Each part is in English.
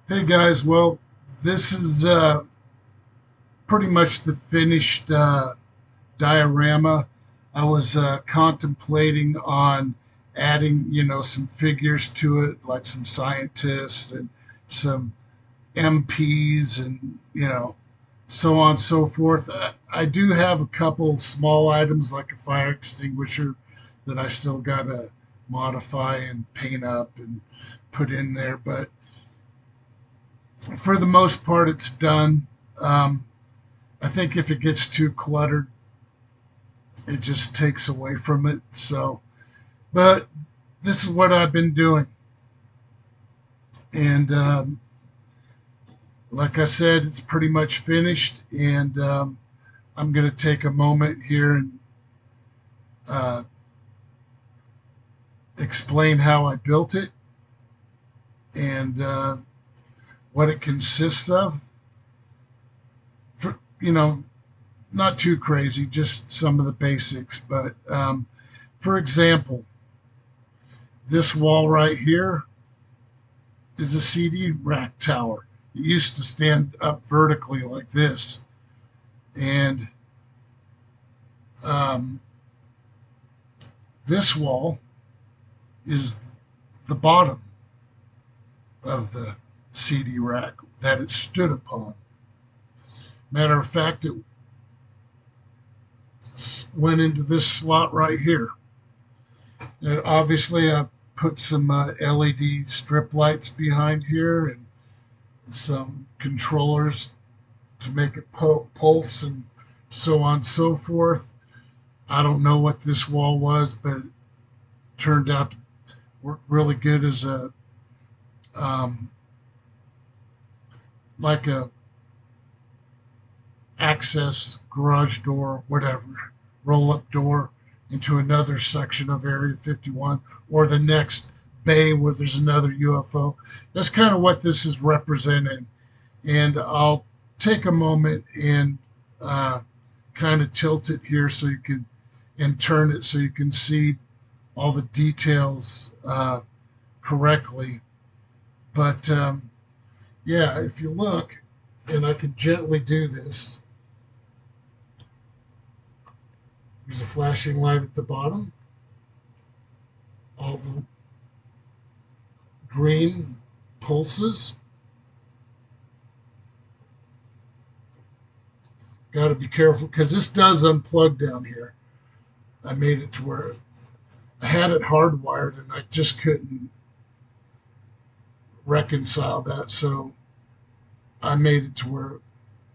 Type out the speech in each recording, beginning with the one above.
Hey guys, well, this is pretty much the finished diorama. I was contemplating on adding, some figures to it, like some scientists and some MPs and, so on and so forth. I do have a couple small items like a fire extinguisher that I still got to modify and paint up and put in there, but for the most part, it's done. Um, I think if it gets too cluttered, it just takes away from it. So, but this is what I've been doing. And like I said, it's pretty much finished. And I'm going to take a moment here and uh, explain how I built it and what it consists of. For, not too crazy, just some of the basics. But for example, this wall right here is a CD rack tower. It used to stand up vertically like this. And um, this wall is the bottom of the CD rack that it stood upon. Matter of fact, it went into this slot right here. And obviously, I put some LED strip lights behind here and some controllers to make it pulse and so on and so forth. I don't know what this wall was, but it turned out to work really good as a um, like a access garage door, whatever, roll up door into another section of Area 51 or the next bay where there's another UFO. That's kind of what this is representing. And I'll take a moment and uh, kind of tilt it here so you can and turn it so you can see all the details correctly. But yeah, if you look, and I can gently do this, there's a flashing light at the bottom. All the green pulses. Got to be careful because this does unplug down here. I made it to where I had it hardwired and I just couldn't reconcile that. So I made it to where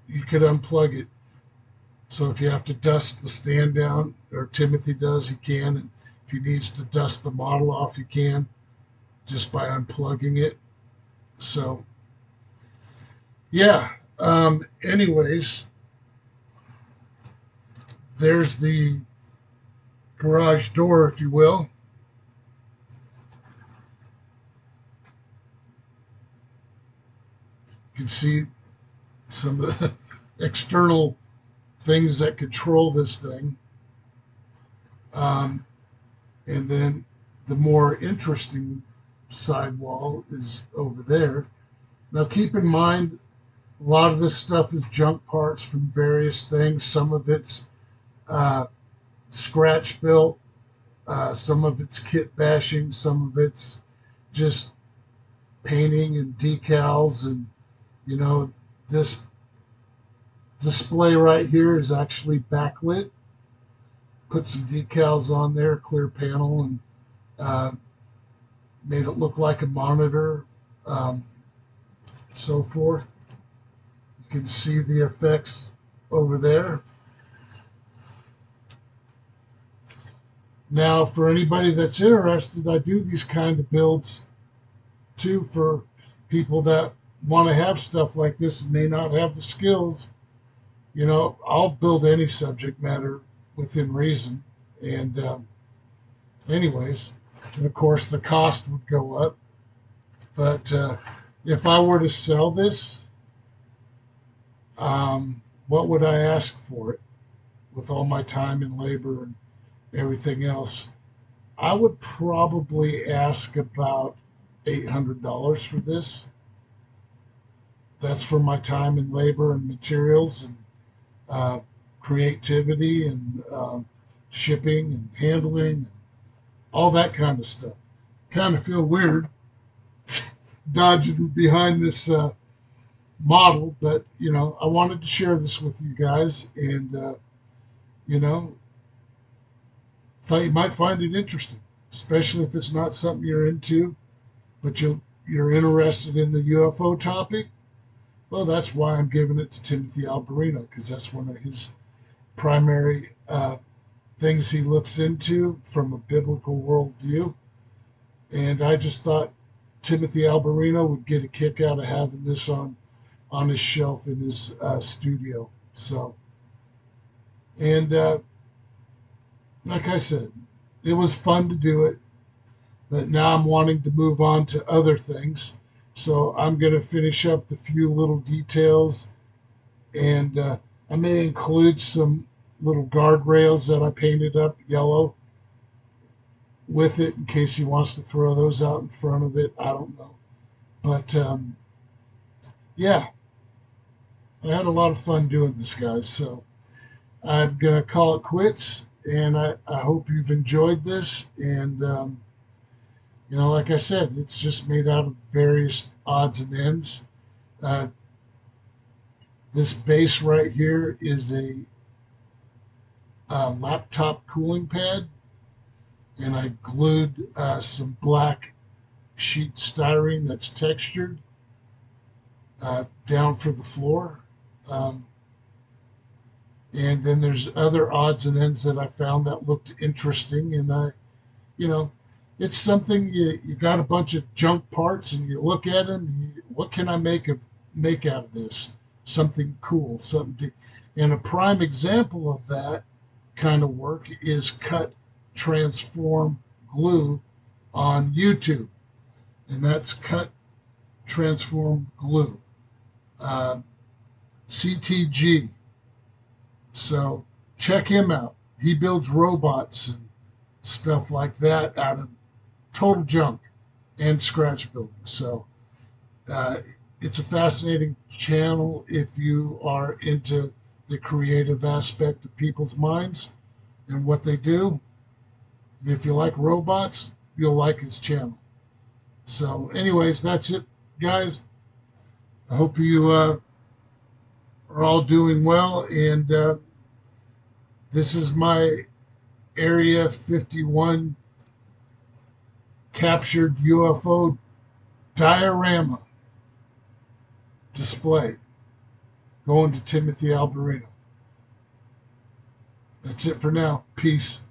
you could unplug it. So if you have to dust the stand down, or Timothy does, he can. And if he needs to dust the model off, he can just by unplugging it. So yeah. Anyways, there's the garage door, if you will. You can see some of the external things that control this thing. Um, and then the more interesting sidewall is over there. Now, keep in mind, a lot of this stuff is junk parts from various things. Some of it's uh, scratch built, some of it's kit bashing, some of it's just painting and decals. And, you know, this display right here is actually backlit. Put some decals on there, clear panel, and uh, made it look like a monitor, um, so forth. You can see the effects over there. Now, for anybody that's interested, I do these kind of builds too for people that want to have stuff like this and may not have the skills. I'll build any subject matter within reason. And, anyways, and of course, the cost would go up. But if I were to sell this, what would I ask for it with all my time and labor and everything else? I would probably ask about $800 for this. that's for my time and labor and materials and uh, creativity and shipping and handling and all that kind of stuff. Kind of feel weird dodging behind this model, but I wanted to share this with you guys, and you know, thought you might find it interesting, especially if it's not something you're into, but you're interested in the UFO topic. Well, that's why I'm giving it to Timothy Alberino, because that's one of his primary things he looks into from a biblical worldview. And I just thought Timothy Alberino would get a kick out of having this on his shelf in his studio. So, and like I said, it was fun to do it, but now I'm wanting to move on to other things. So I'm going to finish up the few little details, and I may include some little guardrails that I painted up yellow with it in case he wants to throw those out in front of it. I don't know. But yeah, I had a lot of fun doing this, guys. So I'm going to call it quits. And I hope you've enjoyed this. And, like I said, it's just made out of various odds and ends. Uh, this base right here is a laptop cooling pad. And I glued some black sheet styrene that's textured down for the floor. Um, and then there's other odds and ends that I found that looked interesting. And you know, it's something you got a bunch of junk parts and you look at them. And what can I make out of this? Something cool, something. And a prime example of that kind of work is cut, transform, glue on YouTube, and that's cut, transform, glue. Uh, CTG. So check him out. He builds robots and stuff like that out of total junk and scratch building. So uh, it's a fascinating channel if you are into the creative aspect of people's minds and what they do. And if you like robots, you'll like his channel. So, anyways, that's it, guys. I hope you are all doing well. And this is my Area 51 captured UFO diorama display going to Timothy Alberino. That's it for now. Peace.